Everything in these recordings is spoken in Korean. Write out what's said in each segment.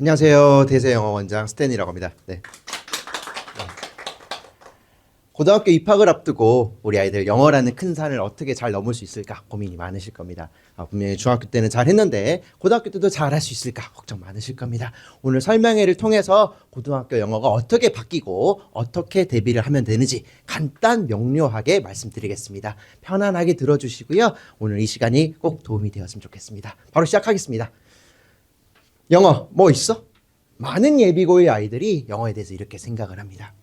안녕하세요. 대세영어 원장 스탠이라고 합니다. 네. 고등학교 입학을 앞두고 우리 아이들 영어라는 큰 산을 어떻게 잘 넘을 수 있을까 고민이 많으실 겁니다. 분명히 중학교 때는 잘했는데 고등학교 때도 잘할 수 있을까 걱정 많으실 겁니다. 오늘 설명회를 통해서 고등학교 영어가 어떻게 바뀌고 어떻게 대비를 하면 되는지 간단 명료하게 말씀드리겠습니다. 편안하게 들어주시고요. 오늘 이 시간이 꼭 도움이 되었으면 좋겠습니다. 바로 시작하겠습니다. 영어 뭐 있어? 많은 예비고일 아이들이 영어에 대해서 이렇게 생각을 합니다.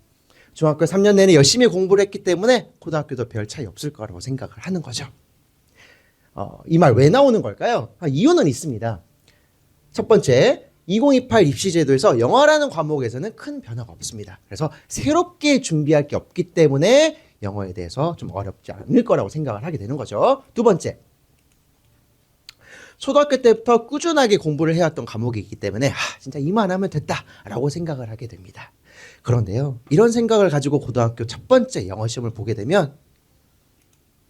중학교 3년 내내 열심히 공부를 했기 때문에 고등학교도 별 차이 없을 거라고 생각을 하는 거죠. 이 말 왜 나오는 걸까요? 이유는 있습니다. 첫 번째, 2028 입시제도에서 영어라는 과목에서는 큰 변화가 없습니다. 그래서 새롭게 준비할 게 없기 때문에 영어에 대해서 좀 어렵지 않을 거라고 생각을 하게 되는 거죠. 두 번째, 초등학교 때부터 꾸준하게 공부를 해왔던 과목이 있기 때문에 진짜 이만하면 됐다라고 생각을 하게 됩니다. 그런데요, 이런 생각을 가지고 고등학교 첫 번째 영어 시험을 보게 되면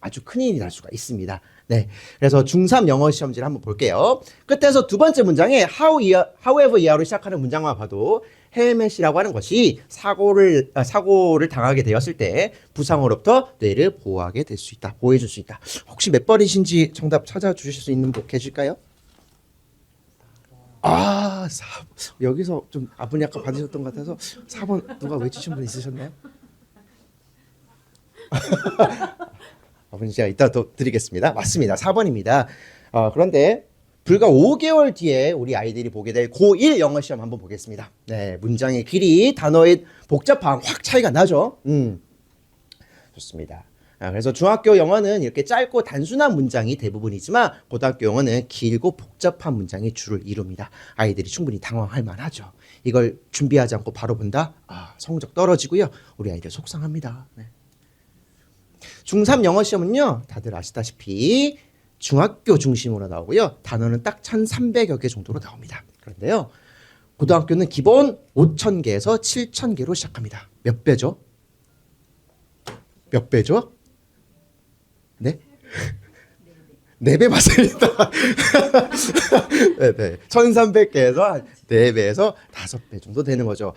아주 큰일이 날 수가 있습니다. 네, 그래서 중3 영어 시험지를 한번 볼게요. 끝에서 두 번째 문장에 however 이하로 시작하는 문장만 봐도 헬멧이라고 하는 것이 사고를 당하게 되었을 때 부상으로부터 뇌를 보호하게 될 수 있다, 보호해줄 수 있다. 혹시 몇 번이신지 정답 찾아주실 수 있는 분 계실까요? 여기서 좀 아버님 약간 받으셨던 것 같아서 4번 누가 외치신 분 있으셨나요? 아버님 제가 이따 더 드리겠습니다. 맞습니다. 4번입니다. 그런데 불과 5개월 뒤에 우리 아이들이 보게 될 고1 영어 시험 한번 보겠습니다. 네, 문장의 길이, 단어의 복잡함 확 차이가 나죠. 좋습니다. 그래서 중학교 영어는 이렇게 짧고 단순한 문장이 대부분이지만 고등학교 영어는 길고 복잡한 문장이 주를 이룹니다. 아이들이 충분히 당황할 만하죠. 이걸 준비하지 않고 바로 본다? 성적 떨어지고요. 우리 아이들 속상합니다. 네. 중3 영어 시험은요, 다들 아시다시피 중학교 중심으로 나오고요. 단어는 딱 1,300여 개 정도로 나옵니다. 그런데요, 고등학교는 기본 5,000개에서 7,000개로 시작합니다. 몇 배죠? 몇 배죠? 네? 4배 맞습니다. 네. 1,300개에서 한 4배에서 5배 정도 되는 거죠.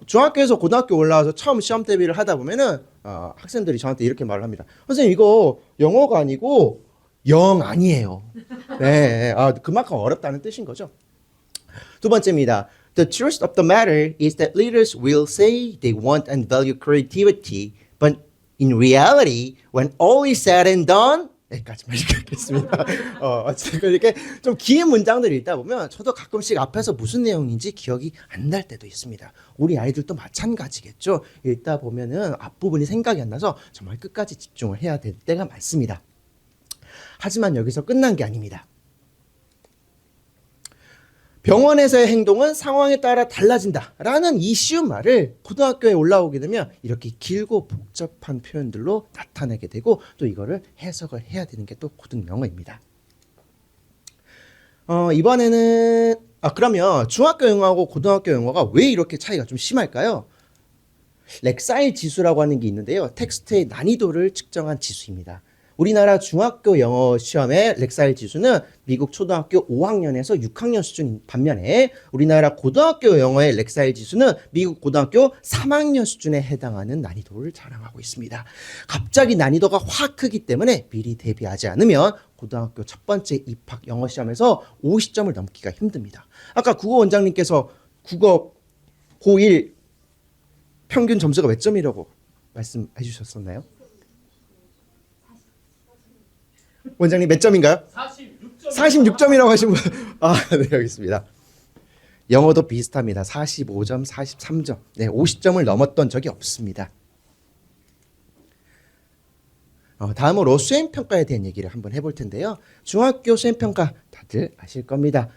중학교에서 고등학교 올라와서 처음 시험 대비를 하다 보면은 학생들이 저한테 이렇게 말을 합니다. 선생님, 이거 영어가 아니고 영 아니에요. 네. 그만큼 어렵다는 뜻인 거죠. 두 번째입니다. The truth of the matter is that leaders will say they want and value creativity, but in reality, when all is said and done, 여기까지만 읽겠습니다. 어쨌든 이렇게 좀 긴 문장들을 읽다 보면 저도 가끔씩 앞에서 무슨 내용인지 기억이 안 날 때도 있습니다. 우리 아이들도 마찬가지겠죠. 읽다 보면은 앞부분이 생각이 안 나서 정말 끝까지 집중을 해야 될 때가 많습니다. 하지만 여기서 끝난 게 아닙니다. 병원에서의 행동은 상황에 따라 달라진다라는 이 쉬운 말을 고등학교에 올라오게 되면 이렇게 길고 복잡한 표현들로 나타내게 되고 또 이거를 해석을 해야 되는 게 또 고등 영어입니다. 이번에는 그러면 중학교 영어하고 고등학교 영어가 왜 이렇게 차이가 좀 심할까요? 렉사일 지수라고 하는 게 있는데요. 텍스트의 난이도를 측정한 지수입니다. 우리나라 중학교 영어 시험의 렉사일 지수는 미국 초등학교 5학년에서 6학년 수준인 반면에 우리나라 고등학교 영어의 렉사일 지수는 미국 고등학교 3학년 수준에 해당하는 난이도를 자랑하고 있습니다. 갑자기 난이도가 확 크기 때문에 미리 대비하지 않으면 고등학교 첫 번째 입학 영어 시험에서 50점을 넘기가 힘듭니다. 아까 국어 원장님께서 국어 고1 평균 점수가 몇 점이라고 말씀해 주셨었나요? 원장님 몇 점인가요? 46점이라고 하신 분. 네, 여기 있습니다. 영어도 비슷합니다. 45점, 43점. 네, 50점을 넘었던 적이 없습니다. 다음으로 수행평가에 대한 얘기를 한번 해볼 텐데요. 중학교 수행평가 다들 아실 겁니다.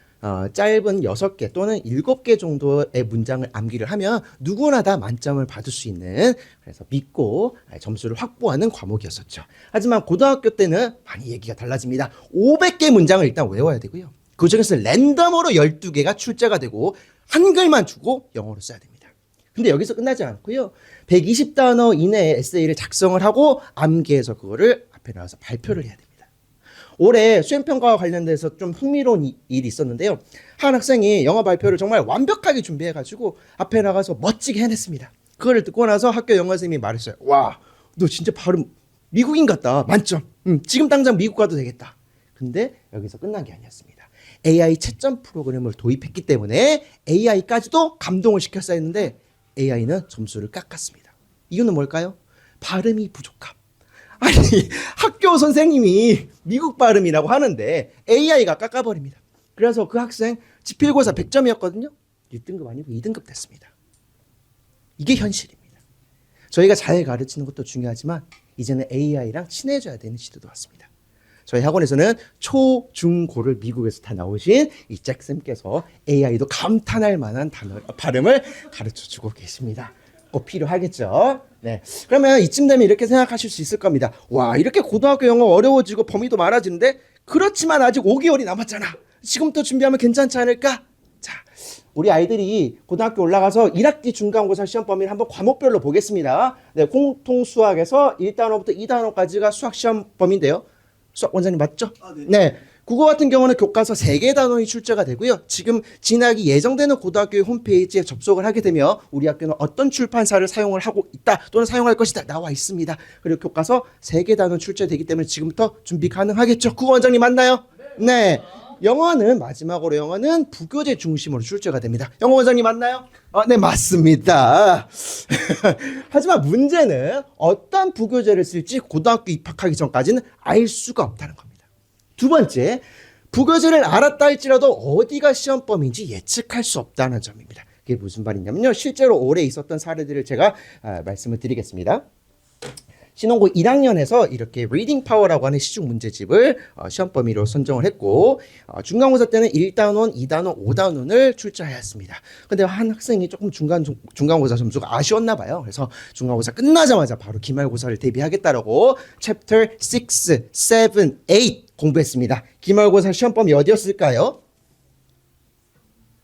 짧은 6개 또는 7개 정도의 문장을 암기를 하면 누구나 다 만점을 받을 수 있는, 그래서 믿고 점수를 확보하는 과목이었었죠. 하지만 고등학교 때는 많이 얘기가 달라집니다. 500개 문장을 일단 외워야 되고요. 그중에서 랜덤으로 12개가 출제가 되고 한글만 주고 영어로 써야 됩니다. 근데 여기서 끝나지 않고요. 120단어 이내의 에세이를 작성을 하고 암기해서 그거를 앞에 나와서 발표를 해야 됩니다. 올해 수행평가와 관련돼서 좀 흥미로운 일이 있었는데요. 한 학생이 영어 발표를 정말 완벽하게 준비해가지고 앞에 나가서 멋지게 해냈습니다. 그거를 듣고 나서 학교 영어 선생님이 말했어요. 와, 너 진짜 발음 미국인 같다. 만점. 지금 당장 미국 가도 되겠다. 근데 여기서 끝난 게 아니었습니다. AI 채점 프로그램을 도입했기 때문에 AI까지도 감동을 시켰어야 했는데 AI는 점수를 깎았습니다. 이유는 뭘까요? 발음이 부족함. 아니, 학교 선생님이 미국 발음이라고 하는데 AI가 깎아버립니다. 그래서 그 학생 지필고사 100점이었거든요. 1등급 아니고 2등급 됐습니다. 이게 현실입니다. 저희가 잘 가르치는 것도 중요하지만 이제는 AI랑 친해져야 되는 시대도 왔습니다. 저희 학원에서는 초, 중, 고를 미국에서 다 나오신 이 잭쌤께서 AI도 감탄할 만한 단어, 발음을 가르쳐주고 계십니다. 꼭 필요하겠죠. 네. 그러면 이쯤 되면 이렇게 생각하실 수 있을 겁니다. 와, 이렇게 고등학교 영어 어려워지고 범위도 많아지는데 그렇지만 아직 5개월이 남았잖아. 지금부터 준비하면 괜찮지 않을까? 자, 우리 아이들이 고등학교 올라가서 1학기 중간고사 시험 범위를 한번 과목별로 보겠습니다. 네, 공통 수학에서 1단원부터 2단원까지가 수학 시험 범위인데요. 수학 원장님 맞죠? 네. 국어 같은 경우는 교과서 3개 단원이 출제가 되고요. 지금 진학이 예정되는 고등학교의 홈페이지에 접속을 하게 되면 우리 학교는 어떤 출판사를 사용을 하고 있다 또는 사용할 것이다 나와 있습니다. 그리고 교과서 3개 단원 출제되기 때문에 지금부터 준비 가능하겠죠? 국어 원장님 맞나요? 네. 영어는 마지막으로 영어는 부교재 중심으로 출제가 됩니다. 영어 원장님 맞나요? 네, 맞습니다. 하지만 문제는 어떤 부교재를 쓸지 고등학교 입학하기 전까지는 알 수가 없다는 겁니다. 두 번째, 부교재를 알았다 할지라도 어디가 시험 범위인지 예측할 수 없다는 점입니다. 그게 무슨 말이냐면요. 실제로 올해 있었던 사례들을 제가 말씀을 드리겠습니다. 신혼고 1학년에서 이렇게 리딩 파워라고 하는 시중 문제집을 시험 범위로 선정을 했고 중간고사 때는 1단원, 2단원, 5단원을 출제하였습니다. 근데 한 학생이 조금 중간고사 점수가 아쉬웠나 봐요. 그래서 중간고사 끝나자마자 바로 기말고사를 대비하겠다라고 챕터 6, 7, 8 공부했습니다. 기말고사 시험 범위 어디였을까요?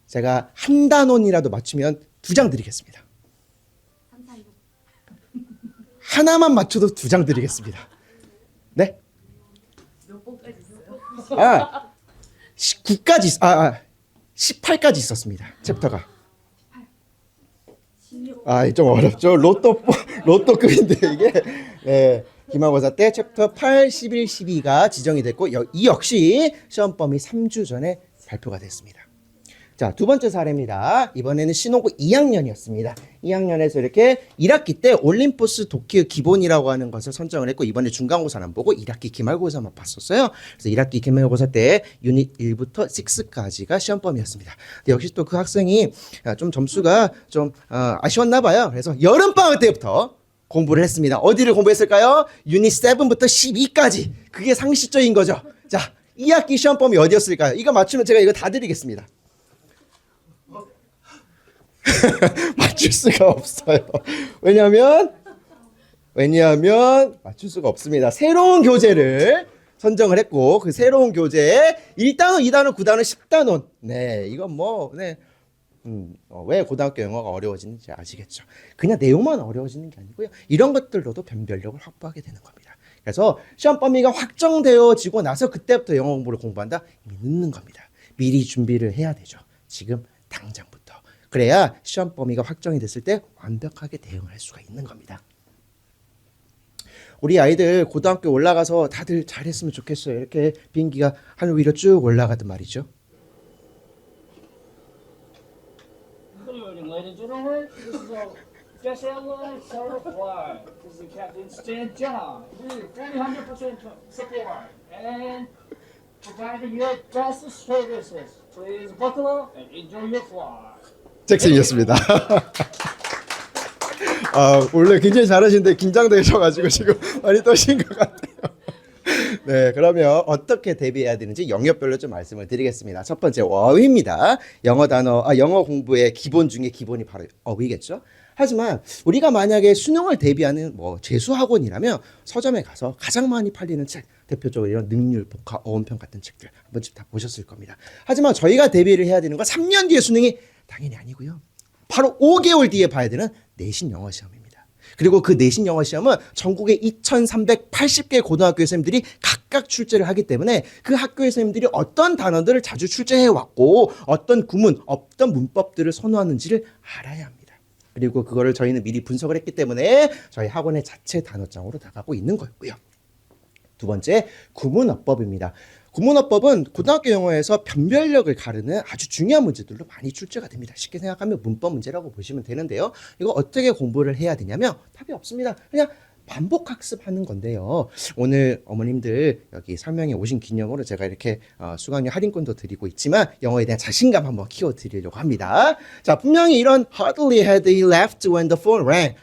제가 한 단원이라도 맞추면 2장 드리겠습니다. 하나만 맞춰도 2장 드리겠습니다. 네? 몇 번까지 있어요? 9까지 18까지 있었습니다. 챕터가. 좀 어렵죠. 로또급인데 이게. 네. 기말고사 때 챕터 8, 11, 12가 지정이 됐고 이 역시 시험 범위 3주 전에 발표가 됐습니다. 자, 두 번째 사례입니다. 이번에는 신혼고 2학년이었습니다. 2학년에서 이렇게 1학기 때 올림포스 도쿄 기본이라고 하는 것을 선정을 했고 이번에 중간고사는 안 보고 1학기 기말고사만 봤었어요. 그래서 1학기 기말고사 때 유닛 1부터 6까지가 시험 범위였습니다. 역시 또 그 학생이 좀 점수가 좀 아쉬웠나 봐요. 그래서 여름방학 때부터 공부를 했습니다. 어디를 공부했을까요? 유닛 7부터 12까지. 그게 상식적인 거죠. 자, 2학기 시험 범위 어디였을까요? 이거 맞추면 제가 이거 다 드리겠습니다. 맞출 수가 없어요. 왜냐하면 맞출 수가 없습니다. 새로운 교재를 선정을 했고 그 새로운 교재에 1단원, 2단원, 9단원, 10단원. 네, 이건 왜 고등학교 영어가 어려워지는지 아시겠죠? 그냥 내용만 어려워지는 게 아니고요. 이런 것들로도 변별력을 확보하게 되는 겁니다. 그래서 시험 범위가 확정되어지고 나서 그때부터 영어 공부를 공부한다? 이미 늦는 겁니다. 미리 준비를 해야 되죠. 지금 당장부터. 그래야 시험 범위가 확정이 됐을 때 완벽하게 대응을 할 수가 있는 겁니다. 우리 아이들 고등학교 올라가서 다들 잘했으면 좋겠어요. 이렇게 비행기가 하늘 위로 쭉 올라가든 말이죠. Good evening, ladies and gentlemen. This is a Jesse Allen Charter Flight. This is Captain Stan John. We 100% support and providing your best services. Please buckle up and enjoy your flight. 잭슨이었습니다. 원래 굉장히 잘하시는데 긴장되셔가지고 지금 많이 떠신 것 같아요. 네, 그러면 어떻게 대비해야 되는지 영역별로 좀 말씀을 드리겠습니다. 첫 번째 어휘입니다. 영어 공부의 기본 중에 기본이 바로 어휘겠죠. 하지만 우리가 만약에 수능을 대비하는 재수학원이라면 서점에 가서 가장 많이 팔리는 책, 대표적으로 이런 능률, 복화, 어원편 같은 책들 한 번쯤 다 보셨을 겁니다. 하지만 저희가 대비를 해야 되는 건 3년 뒤에 수능이 당연히 아니고요. 바로 5개월 뒤에 봐야 되는 내신 영어 시험입니다. 그리고 그 내신 영어 시험은 전국의 2,380개 고등학교 선생님들이 각각 각각 출제를 하기 때문에 그 학교의 선생님들이 어떤 단어들을 자주 출제해 왔고 어떤 구문, 어떤 문법들을 선호하는지를 알아야 합니다. 그리고 그거를 저희는 미리 분석을 했기 때문에 저희 학원의 자체 단어장으로 나가고 있는 거였고요. 두 번째, 구문어법입니다. 구문어법은 고등학교 영어에서 변별력을 가르는 아주 중요한 문제들로 많이 출제가 됩니다. 쉽게 생각하면 문법 문제라고 보시면 되는데요. 이거 어떻게 공부를 해야 되냐면 답이 없습니다. 그냥 반복 학습하는 건데요. 오늘 어머님들 여기 설명에 오신 기념으로 제가 이렇게 수강료 할인권도 드리고 있지만 영어에 대한 자신감 한번 키워드리려고 합니다. 자, 분명히 이런 hardly had he left when the phone rang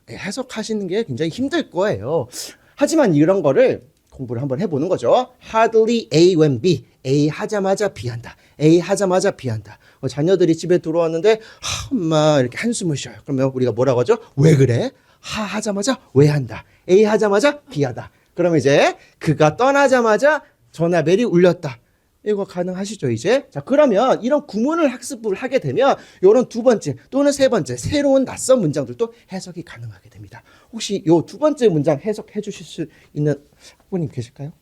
해석하시는 게 굉장히 힘들 거예요. 하지만 이런 거를 공부를 한번 해보는 거죠. Hardly A when B. A 하자마자 B 한다. A 하자마자 B 한다. 자녀들이 집에 들어왔는데 엄마 이렇게 한숨을 쉬어요. 그러면 우리가 뭐라고 하죠? 왜 그래? 하자마자 왜 한다. A 하자마자 B 하다. 그러면 이제 그가 떠나자마자 전화벨이 울렸다. 이거 가능하시죠, 이제? 자, 그러면 이런 구문을 학습을 하게 되면 이런 두 번째 또는 세 번째 새로운 낯선 문장들도 해석이 가능하게 됩니다. 혹시 요 두 번째 문장 해석해 주실 수 있는 학부님 계실까요?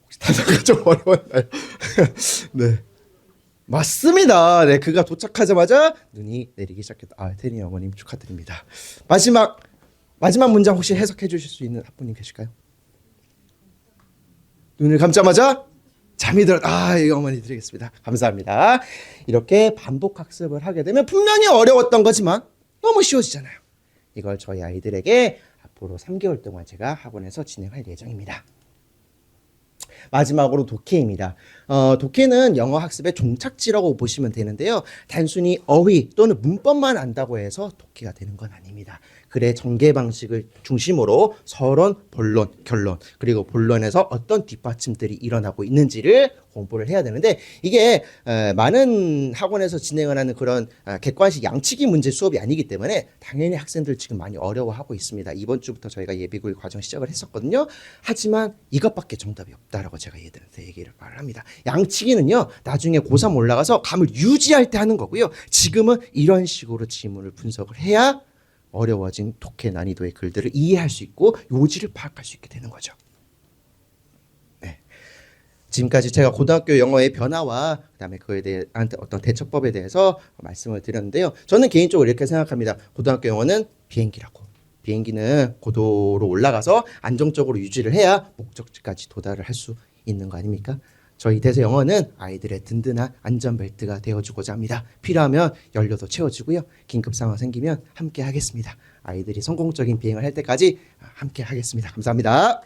혹시 단어가 좀 어려웠나요? 네. 맞습니다. 네, 그가 도착하자마자 눈이 내리기 시작했다. 아, 태린이 어머님 축하드립니다. 마지막 문장 혹시 해석해 주실 수 있는 학부님 계실까요? 눈을 감자마자 잠이 들었다. 아, 이거 어머니 드리겠습니다. 감사합니다. 이렇게 반복 학습을 하게 되면 분명히 어려웠던 거지만 너무 쉬워지잖아요. 이걸 저희 아이들에게 앞으로 3개월 동안 제가 학원에서 진행할 예정입니다. 마지막으로 독해입니다. 독해는 영어 학습의 종착지라고 보시면 되는데요. 단순히 어휘 또는 문법만 안다고 해서 독해가 되는 건 아닙니다. 글의 전개 방식을 중심으로 서론, 본론, 결론, 그리고 본론에서 어떤 뒷받침들이 일어나고 있는지를 공부를 해야 되는데 이게 많은 학원에서 진행을 하는 그런 객관식 양치기 문제 수업이 아니기 때문에 당연히 학생들 지금 많이 어려워하고 있습니다. 이번 주부터 저희가 예비구일 과정 시작을 했었거든요. 하지만 이것밖에 정답이 없다라고 제가 얘들한테 얘기를 말을 합니다. 양치기는요, 나중에 고3 올라가서 감을 유지할 때 하는 거고요. 지금은 이런 식으로 지문을 분석을 해야 어려워진 독해 난이도의 글들을 이해할 수 있고 요지를 파악할 수 있게 되는 거죠. 네. 지금까지 제가 고등학교 영어의 변화와 그다음에 그에 대한 어떤 대처법에 대해서 말씀을 드렸는데요. 저는 개인적으로 이렇게 생각합니다. 고등학교 영어는 비행기라고. 비행기는 고도로 올라가서 안정적으로 유지를 해야 목적지까지 도달을 할 수 있는 거 아닙니까? 저희 대세 영어는 아이들의 든든한 안전벨트가 되어주고자 합니다. 필요하면 연료도 채워주고요. 긴급 상황 생기면 함께 하겠습니다. 아이들이 성공적인 비행을 할 때까지 함께 하겠습니다. 감사합니다.